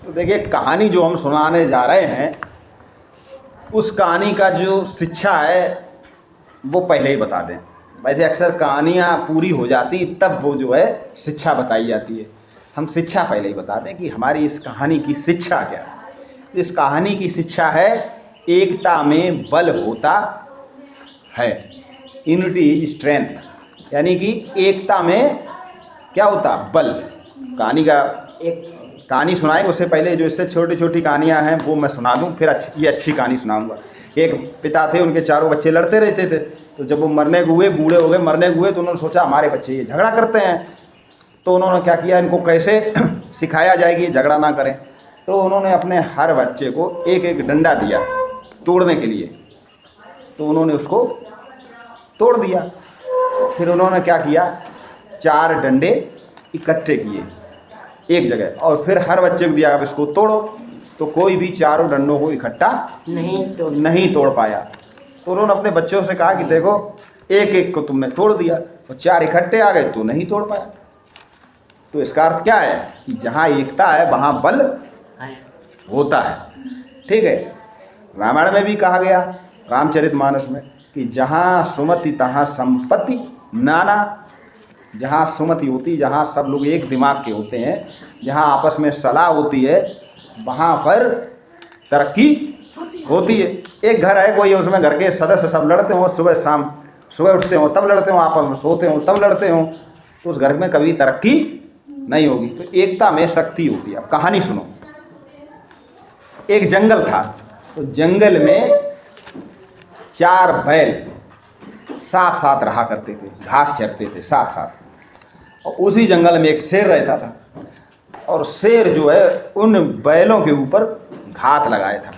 तो देखिए, कहानी जो हम सुनाने जा रहे हैं उस कहानी का जो शिक्षा है वो पहले ही बता दें। वैसे अक्सर कहानियाँ पूरी हो जाती तब वो जो है शिक्षा बताई जाती है। हम शिक्षा पहले ही बता दें कि हमारी इस कहानी की शिक्षा क्या है। इस कहानी की शिक्षा है, एकता में बल होता है, यूनिटी इज स्ट्रेंथ। यानी कि एकता में क्या होता, बल। कहानी का कहानी सुनाएंगे उससे पहले जो इससे छोटी छोटी कहानियां हैं वो मैं सुना दूं, फिर ये अच्छी कहानी सुनाऊंगा। एक पिता थे, उनके चारों बच्चे लड़ते रहते थे। तो जब वो मरने को हुए, बूढ़े हो गए, मरने को हुए, तो उन्होंने सोचा हमारे बच्चे ये झगड़ा करते हैं, तो उन्होंने क्या किया, इनको कैसे सिखाया जाए कि झगड़ा ना करें। तो उन्होंने अपने हर बच्चे को एक एक डंडा दिया तोड़ने के लिए। तो उन्होंने उसको तोड़ दिया। फिर उन्होंने क्या किया, 4 डंडे इकट्ठे किए एक जगह और फिर हर बच्चे को दिया, अब इसको तोड़ो। तो कोई भी चारों डंडों को इकट्ठा नहीं तोड़ पाया। तो उन्होंने अपने बच्चों से कहा कि देखो, एक एक को तुमने तोड़ दिया, तो 4 इकट्ठे आ गए तो नहीं तोड़ पाया। तो इसका अर्थ क्या है कि जहाँ एकता है वहाँ बल होता है। ठीक है। रामायण में भी कहा गया, रामचरितमानस में, कि जहाँ सुमति तहाँ संपत्ति नाना। जहाँ सुमति होती, जहाँ सब लोग एक दिमाग के होते हैं, जहाँ आपस में सलाह होती है, वहाँ पर तरक्की होती है। एक घर है कोई, उसमें घर के सदस्य सब लड़ते हो, सुबह शाम, सुबह उठते हो तब लड़ते हो, आपस में सोते हो तब लड़ते हो, तो उस घर में कभी तरक्की नहीं होगी। तो एकता में शक्ति होती है। अब कहानी सुनो। एक जंगल था, तो जंगल में 4 बैल साथ साथ रहा करते थे, घास चरते थे साथ साथ। और उसी जंगल में एक शेर रहता था, और शेर जो है उन बैलों के ऊपर घात लगाया था,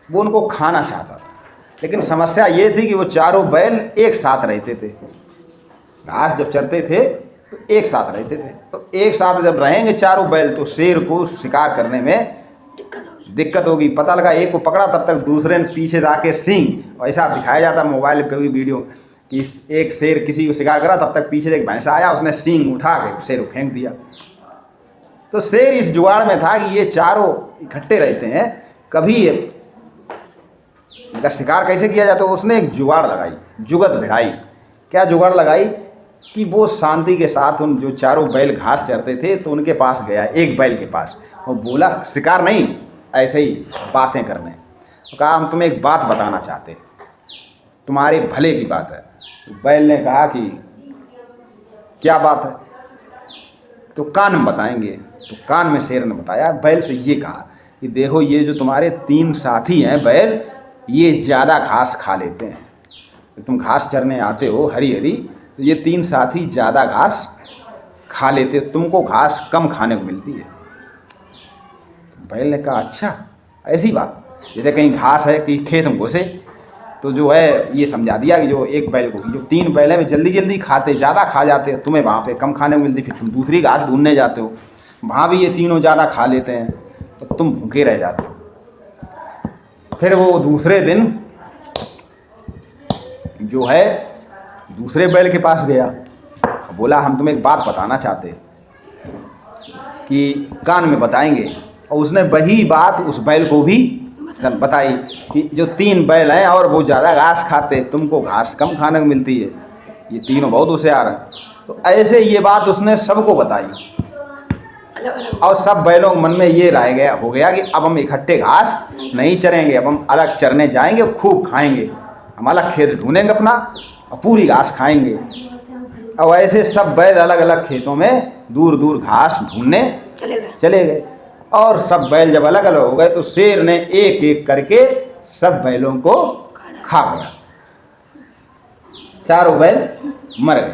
वो उनको खाना चाहता था। लेकिन समस्या ये थी कि वो चारों बैल एक साथ रहते थे, घास जब चरते थे तो एक साथ रहते थे। तो एक साथ जब रहेंगे चारों बैल तो शेर को शिकार करने में दिक्कत होगी। पता लगा एक को पकड़ा, तब तक दूसरे ने पीछे जाके सींग, ऐसा दिखाया जाता मोबाइल पे कभी वीडियो कि एक शेर किसी को शिकार करा, तब तक पीछे से एक भैंसा आया, उसने सींग उठा के शेर को फेंक दिया। तो शेर इस जुगाड़ में था कि ये चारों इकट्ठे रहते हैं, कभी इनका शिकार कैसे किया जाए। तो उसने एक जुगाड़ लगाई, जुगत भिड़ाई। क्या जुगाड़ लगाई कि वो शांति के साथ उन जो चारों बैल घास चरते थे तो उनके पास गया, एक बैल के पास, वो बोला, शिकार नहीं, ऐसे ही बातें करने। तो कहा, हम तुम्हें एक बात बताना चाहते हैं, तुम्हारे भले की बात है। तो बैल ने कहा कि क्या बात है। तो कान में बताएंगे। तो कान में शेर ने बताया, बैल से ये कहा कि देखो, ये जो तुम्हारे 3 साथी हैं बैल, ये ज़्यादा घास खा लेते हैं। तुम घास चरने आते हो हरी हरी, तो ये 3 साथी ज़्यादा घास खा लेते, तुमको घास कम खाने को मिलती है। बैल ने कहा, अच्छा ऐसी बात। जैसे कहीं घास है कि खेत में घुसे तो जो है ये समझा दिया कि जो एक बैल को, जो 3 बैल है वे जल्दी जल्दी खाते, ज़्यादा खा जाते हैं, तुम्हें वहाँ पे कम खाने को मिलती, फिर तुम दूसरी घास ढूंढने जाते हो, वहाँ भी ये तीनों ज़्यादा खा लेते हैं, तो तुम भूखे रह जाते हो। फिर वो दूसरे दिन जो है दूसरे बैल के पास गया, बोला, हम तुम्हें एक बात बताना चाहते हैं कि कान में बताएंगे। और उसने वही बात उस बैल को भी बताई कि जो 3 बैल हैं और वो ज़्यादा घास खाते, तुमको घास कम खाने को मिलती है, ये तीनों बहुत होशियार हैं। तो ऐसे ये बात उसने सबको बताई, और सब बैलों के मन में ये हो गया कि अब हम इकट्ठे घास नहीं चरेंगे, अब हम अलग चरने जाएंगे, खूब खाएंगे, हम अलग खेत ढूंढेंगे अपना और पूरी घास खाएंगे। और ऐसे सब बैल अलग अलग खेतों में दूर दूर घास ढूंढने चले गए। और सब बैल जब अलग अलग हो गए तो शेर ने एक एक करके सब बैलों को खा गया, चारों बैल मर गए।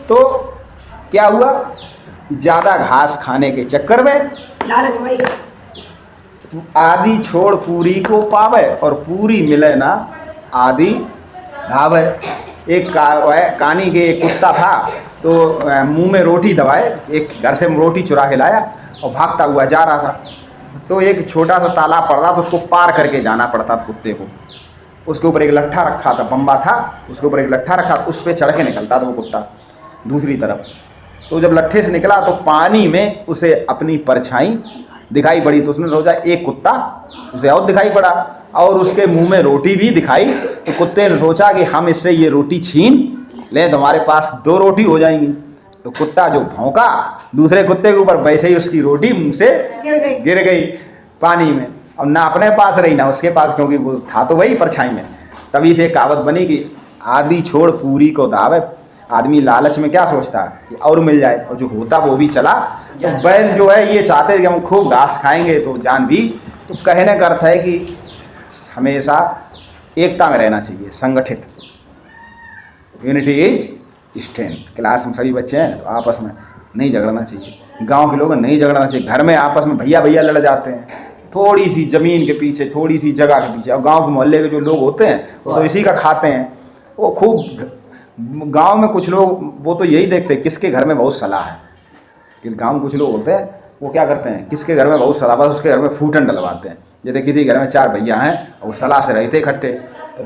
तो क्या हुआ, ज़्यादा घास खाने के चक्कर में आधी छोड़ पूरी को पावे और पूरी मिले ना आधी धावे। एक कानी के एक कुत्ता था, तो मुंह में रोटी दबाए, एक घर से रोटी चुरा के लाया और भागता हुआ जा रहा था। तो एक छोटा सा तालाब पड़ रहा था, उसको पार करके जाना पड़ता था कुत्ते को। उसके ऊपर एक लट्ठा रखा था, बम्बा था, उसके ऊपर एक लट्ठा रखा, उस पर चढ़ के निकलता था वो कुत्ता दूसरी तरफ। तो जब लट्ठे से निकला तो पानी में उसे अपनी परछाई दिखाई पड़ी, तो उसने सोचा एक कुत्ता उसे और दिखाई पड़ा और उसके मुंह में रोटी भी दिखाई। तो कुत्ते ने सोचा कि हम इससे ये रोटी छीन लें तो हमारे पास 2 रोटी हो जाएंगी। तो कुत्ता जो भौंका दूसरे कुत्ते के ऊपर, वैसे ही उसकी रोटी मुंह से गिर गई पानी में। अब ना अपने पास रही ना उसके पास, क्योंकि वो था तो वही परछाई में। तभी से कहावत बनी कि आधी छोड़ पूरी को दावे। आदमी लालच में क्या सोचता है कि और मिल जाए, और जो होता वो भी चला। तो बैल जो है ये चाहते हैं कि हम खूब घास खाएंगे तो जान भी। तो कहने का अर्थ है कि हमेशा एकता में रहना चाहिए, संगठित। Unity is strength. क्लास में सभी बच्चे हैं तो आपस में नहीं झगड़ना चाहिए। गांव के लोग नहीं झगड़ना चाहिए। घर में आपस में भैया भैया लड़ जाते हैं थोड़ी सी ज़मीन के पीछे, थोड़ी सी जगह के पीछे। और गांव के मोहल्ले के जो लोग होते हैं वो तो इसी का खाते हैं। वो खूब गांव में कुछ लोग वो तो यही देखते हैं किसके घर में बहुत सलाह है। कि गांव में कुछ लोग होते हैं वो क्या करते हैं, किसके घर में बहुत सलाह, बस उसके घर में फूटन डलवाते हैं। जैसे किसी घर में 4 भैया हैं और वो सलाह से रहते इकट्ठे, तो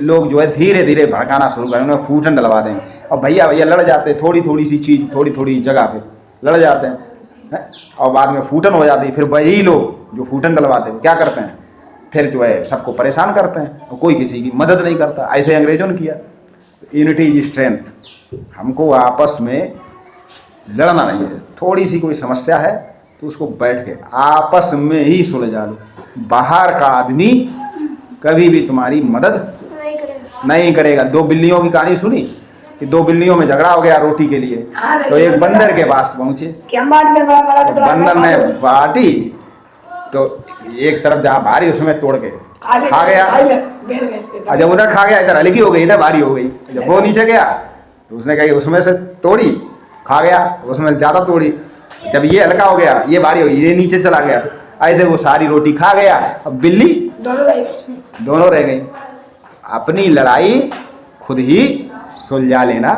लोग जो है धीरे धीरे भड़काना शुरू करें, उन्हें फूटन डलवा देंगे। और भैया भैया लड़ जाते हैं, थोड़ी थोड़ी सी चीज़, थोड़ी थोड़ी जगह पे लड़ जाते हैं और बाद में फूटन हो जाती है। फिर वही लोग जो फूटन डलवाते हैं क्या करते हैं, फिर जो है सबको परेशान करते हैं और कोई किसी की मदद नहीं करता। ऐसे अंग्रेजों ने किया। Unity is strength. हमको आपस में लड़ना नहीं है। थोड़ी सी कोई समस्या है तो उसको बैठ के आपस में ही सुलझा लो। बाहर का आदमी कभी भी तुम्हारी मदद नहीं करेगा। 2 बिल्लियों की कहानी सुनी कि 2 बिल्लियों में झगड़ा हो गया रोटी के लिए। तो एक बंदर के पास पहुंचे, तो बंदर ने बाटी तो एक तरफ जहाँ भारी उसमें तोड़ के खा गया। और जब उधर खा गया इधर हल्की हो गई, इधर भारी हो गई। जब वो नीचे गया तो उसने कहा उसमें से तोड़ी खा गया, उसमें ज़्यादा तोड़ी। जब ये हल्का हो गया ये भारी हो गई, ये नीचे चला गया। ऐसे वो सारी रोटी खा गया। अब बिल्ली दोनों रह गई। अपनी लड़ाई खुद ही सुलझा लेना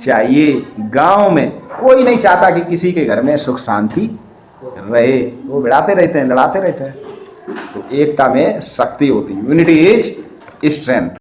चाहिए। गांव में कोई नहीं चाहता कि किसी के घर में सुख शांति रहे, वो भिड़ाते रहते हैं, लड़ाते रहते हैं। तो एकता में शक्ति होती है। Unity is strength.